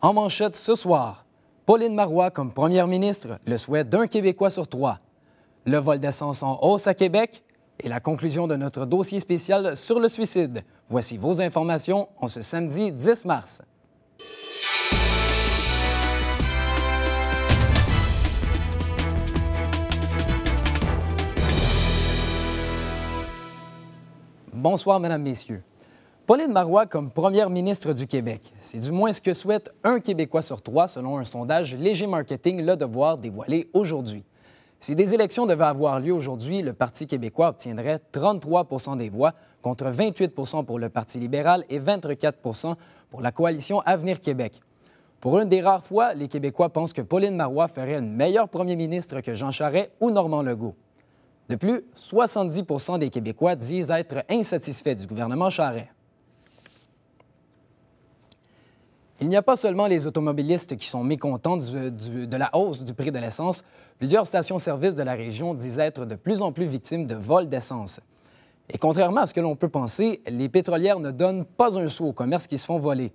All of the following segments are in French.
En manchette ce soir, Pauline Marois comme première ministre, le souhait d'1 Québécois sur 3. Le vol d'essence en hausse à Québec et la conclusion de notre dossier spécial sur le suicide. Voici vos informations en ce samedi 10 mars. Bonsoir, Mesdames, Messieurs. Pauline Marois comme première ministre du Québec. C'est du moins ce que souhaite 1 Québécois sur 3 selon un sondage Léger Marketing Le Devoir dévoilé aujourd'hui. Si des élections devaient avoir lieu aujourd'hui, le Parti québécois obtiendrait 33 % des voix contre 28 % pour le Parti libéral et 24 % pour la coalition Avenir Québec. Pour une des rares fois, les Québécois pensent que Pauline Marois ferait une meilleure première ministre que Jean Charest ou Normand Legault. De plus, 70 % des Québécois disent être insatisfaits du gouvernement Charest. Il n'y a pas seulement les automobilistes qui sont mécontents de la hausse du prix de l'essence. Plusieurs stations-service de la région disent être de plus en plus victimes de vols d'essence. Et contrairement à ce que l'on peut penser, les pétrolières ne donnent pas un sou aux commerces qui se font voler.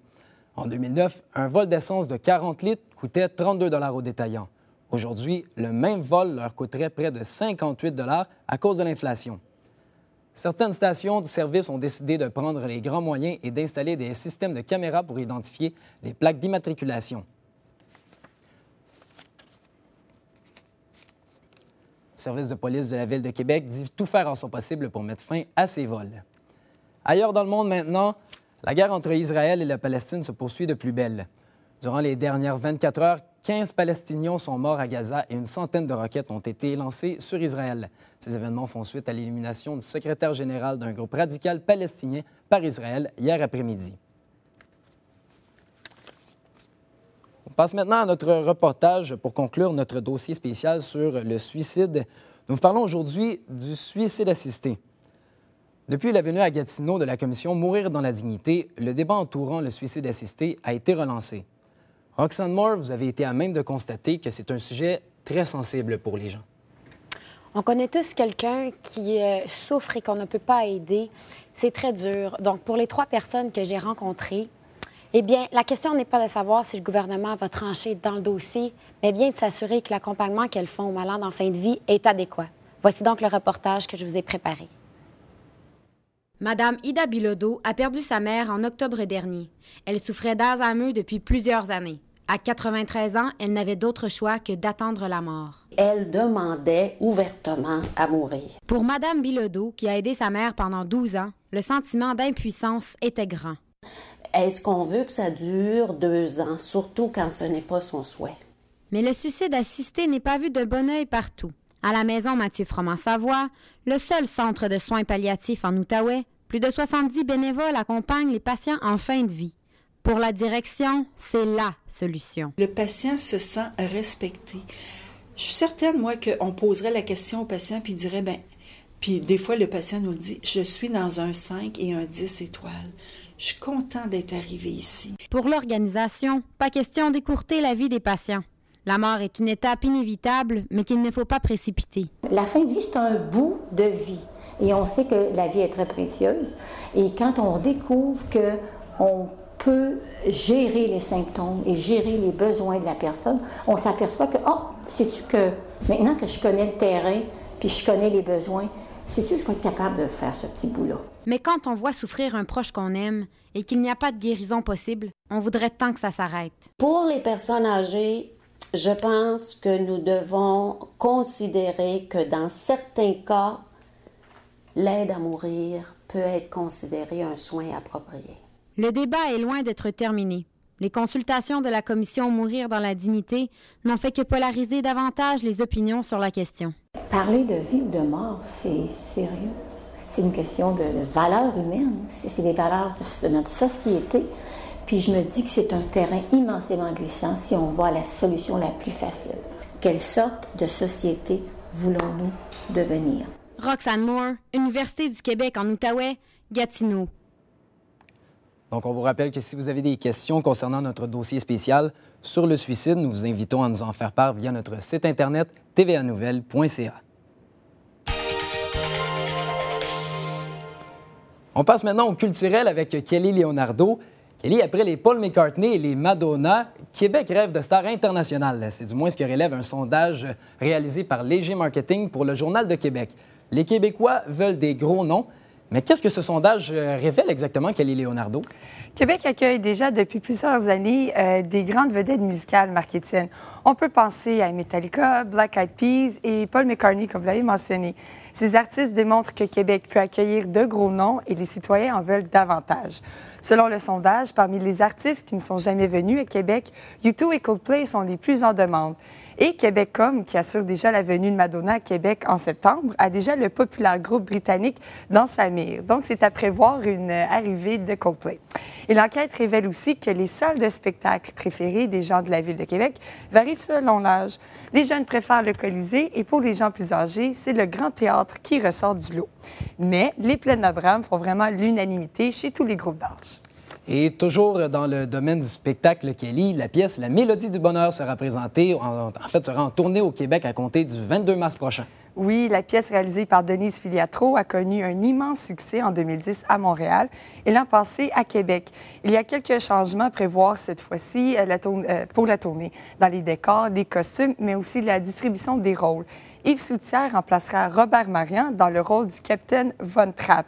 En 2009, un vol d'essence de 40 litres coûtait 32 $ aux détaillants. Aujourd'hui, le même vol leur coûterait près de 58 $ à cause de l'inflation. Certaines stations de service ont décidé de prendre les grands moyens et d'installer des systèmes de caméras pour identifier les plaques d'immatriculation. Le service de police de la Ville de Québec dit tout faire en son possible pour mettre fin à ces vols. Ailleurs dans le monde maintenant, la guerre entre Israël et la Palestine se poursuit de plus belle. Durant les dernières 24 heures, 15 Palestiniens sont morts à Gaza et une centaine de roquettes ont été lancées sur Israël. Ces événements font suite à l'élimination du secrétaire général d'un groupe radical palestinien par Israël hier après-midi. On passe maintenant à notre reportage pour conclure notre dossier spécial sur le suicide. Nous vous parlons aujourd'hui du suicide assisté. Depuis la venue à Gatineau de la commission Mourir dans la dignité, le débat entourant le suicide assisté a été relancé. Roxane Moore, vous avez été à même de constater que c'est un sujet très sensible pour les gens. On connaît tous quelqu'un qui souffre et qu'on ne peut pas aider. C'est très dur. Donc, pour les 3 personnes que j'ai rencontrées, eh bien, la question n'est pas de savoir si le gouvernement va trancher dans le dossier, mais bien de s'assurer que l'accompagnement qu'elles font aux malades en fin de vie est adéquat. Voici donc le reportage que je vous ai préparé. Madame Ida Bilodeau a perdu sa mère en octobre dernier. Elle souffrait d'Alzheimer depuis plusieurs années. À 93 ans, elle n'avait d'autre choix que d'attendre la mort. Elle demandait ouvertement à mourir. Pour Madame Bilodeau, qui a aidé sa mère pendant 12 ans, le sentiment d'impuissance était grand. Est-ce qu'on veut que ça dure 2 ans, surtout quand ce n'est pas son souhait? Mais le suicide assisté n'est pas vu de bon œil partout. À la maison Mathieu Froment-Savoie, le seul centre de soins palliatifs en Outaouais, plus de 70 bénévoles accompagnent les patients en fin de vie. Pour la direction, c'est la solution. Le patient se sent respecté. Je suis certaine, moi, qu'on poserait la question au patient puis il dirait, puis des fois, le patient nous le dit, je suis dans un 5 et un 10 étoiles. Je suis content d'être arrivé ici. Pour l'organisation, pas question d'écourter la vie des patients. La mort est une étape inévitable, mais qu'il ne faut pas précipiter. La fin de vie, c'est un bout de vie. Et on sait que la vie est très précieuse. Et quand on découvre qu'on peut gérer les symptômes et gérer les besoins de la personne, on s'aperçoit que, sais-tu que maintenant que je connais le terrain, puis je connais les besoins, sais-tu, je vais être capable de faire ce petit bout-là. Mais quand on voit souffrir un proche qu'on aime et qu'il n'y a pas de guérison possible, on voudrait tant que ça s'arrête. Pour les personnes âgées, je pense que nous devons considérer que dans certains cas, l'aide à mourir peut être considérée un soin approprié. Le débat est loin d'être terminé. Les consultations de la commission Mourir dans la dignité n'ont fait que polariser davantage les opinions sur la question. Parler de vie ou de mort, c'est sérieux. C'est une question de valeurs humaines. C'est des valeurs de notre société. Puis je me dis que c'est un terrain immensément glissant si on va à la solution la plus facile. Quelle sorte de société voulons-nous devenir? Roxane Moore, Université du Québec en Outaouais, Gatineau. Donc, on vous rappelle que si vous avez des questions concernant notre dossier spécial sur le suicide, nous vous invitons à nous en faire part via notre site internet tvanouvelles.ca. On passe maintenant au culturel avec Kelly Leonardo. Kelly, après les Paul McCartney et les Madonna, Québec rêve de stars internationales. C'est du moins ce que relève un sondage réalisé par Léger Marketing pour le Journal de Québec. Les Québécois veulent des gros noms. Mais qu'est-ce que ce sondage révèle exactement, Kelly Leonardo? Québec accueille déjà depuis plusieurs années des grandes vedettes musicales, Marc-Étienne. On peut penser à Metallica, Black Eyed Peas et Paul McCartney, comme vous l'avez mentionné. Ces artistes démontrent que Québec peut accueillir de gros noms et les citoyens en veulent davantage. Selon le sondage, parmi les artistes qui ne sont jamais venus à Québec, U2 et Coldplay sont les plus en demande. Et Québecom, qui assure déjà la venue de Madonna à Québec en septembre, a déjà le populaire groupe britannique dans sa mire. Donc, c'est à prévoir une arrivée de Coldplay. Et l'enquête révèle aussi que les salles de spectacle préférées des gens de la Ville de Québec varient selon l'âge. Les jeunes préfèrent le Colisée et pour les gens plus âgés, c'est le Grand Théâtre qui ressort du lot. Mais les Plein-Abraham font vraiment l'unanimité chez tous les groupes d'âge. Et toujours dans le domaine du spectacle, Kelly, la pièce La Mélodie du bonheur sera présentée, sera en tournée au Québec à compter du 22 mars prochain. Oui, la pièce réalisée par Denise Filiatro a connu un immense succès en 2010 à Montréal et l'an passé à Québec. Il y a quelques changements à prévoir cette fois-ci pour la tournée, dans les décors, les costumes, mais aussi la distribution des rôles. Yves Soutière remplacera Robert Marian dans le rôle du capitaine Von Trapp.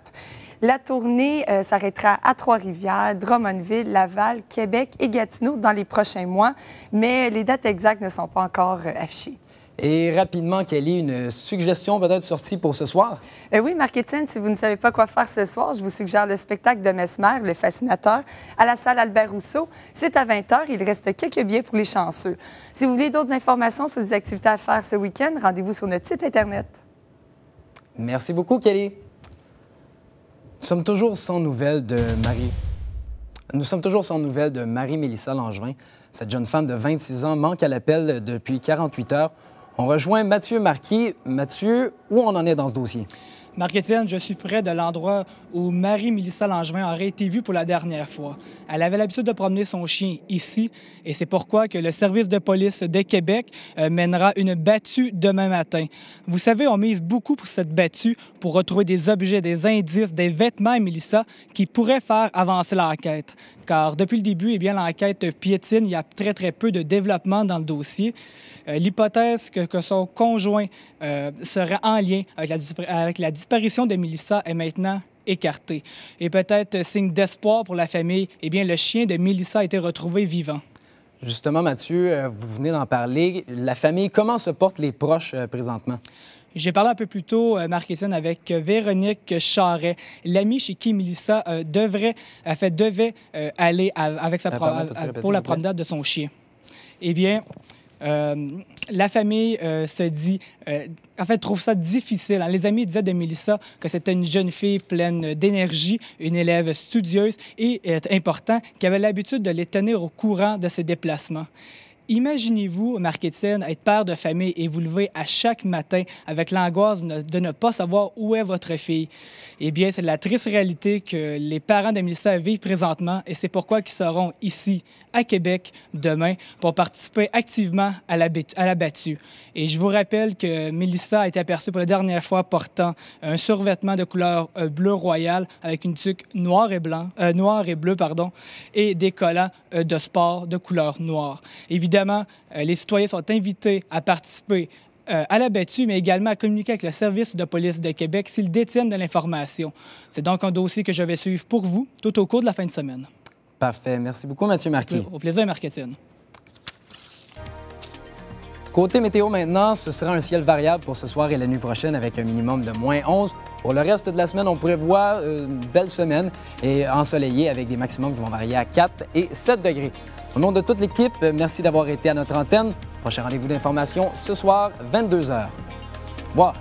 La tournée s'arrêtera à Trois-Rivières, Drummondville, Laval, Québec et Gatineau dans les prochains mois, mais les dates exactes ne sont pas encore affichées. Et rapidement, Kelly, une suggestion peut-être sortie pour ce soir? Oui, Marc-Étienne, si vous ne savez pas quoi faire ce soir, je vous suggère le spectacle de Mesmer, le fascinateur, à la salle Albert-Rousseau. C'est à 20h. Il reste quelques billets pour les chanceux. Si vous voulez d'autres informations sur les activités à faire ce week-end, rendez-vous sur notre site Internet. Merci beaucoup, Kelly. Nous sommes toujours sans nouvelles de Marie-Mélissa Langevin. Cette jeune femme de 26 ans manque à l'appel depuis 48 heures. On rejoint Mathieu Marquis. Mathieu, où on en est dans ce dossier? Marc-Étienne, je suis près de l'endroit où Marie-Mélissa Langevin aurait été vue pour la dernière fois. Elle avait l'habitude de promener son chien ici et c'est pourquoi que le service de police de Québec mènera une battue demain matin. Vous savez, on mise beaucoup pour cette battue pour retrouver des objets, des indices, des vêtements à Mélissa qui pourraient faire avancer l'enquête. Car depuis le début, l'enquête piétine, il y a très, très peu de développement dans le dossier. L'hypothèse que son conjoint serait en lien avec la disparition de Mélissa est maintenant écartée. Et peut-être signe d'espoir pour la famille, le chien de Mélissa a été retrouvé vivant. Justement, Mathieu, vous venez d'en parler. La famille, comment se portent les proches présentement? J'ai parlé un peu plus tôt, Marc-Étienne, avec Véronique Charret, l'amie chez qui Mélissa devait aller pour la promenade de son chien. La famille trouve ça difficile. Les amis disaient de Mélissa que c'était une jeune fille pleine d'énergie, une élève studieuse et important, qui avait l'habitude de les tenir au courant de ses déplacements. Imaginez-vous, Marc-Étienne, être père de famille et vous lever à chaque matin avec l'angoisse de ne pas savoir où est votre fille. C'est la triste réalité que les parents de Mélissa vivent présentement et c'est pourquoi ils seront ici, à Québec, demain, pour participer activement à la battue. Et je vous rappelle que Mélissa a été aperçue pour la dernière fois portant un survêtement de couleur bleu royal avec une tuque noire et bleu, et des collants de sport de couleur noire. Évidemment, les citoyens sont invités à participer à la battue, mais également à communiquer avec le service de police de Québec s'ils détiennent de l'information. C'est donc un dossier que je vais suivre pour vous tout au cours de la fin de semaine. Parfait. Merci beaucoup, Mathieu Marquis. Au plaisir, Marc-Étienne. Côté météo maintenant, ce sera un ciel variable pour ce soir et la nuit prochaine avec un minimum de moins 11. Pour le reste de la semaine, on prévoit une belle semaine et ensoleillée avec des maximums qui vont varier à 4 et 7 degrés. Au nom de toute l'équipe, merci d'avoir été à notre antenne. Prochain rendez-vous d'information ce soir, 22h. Au revoir.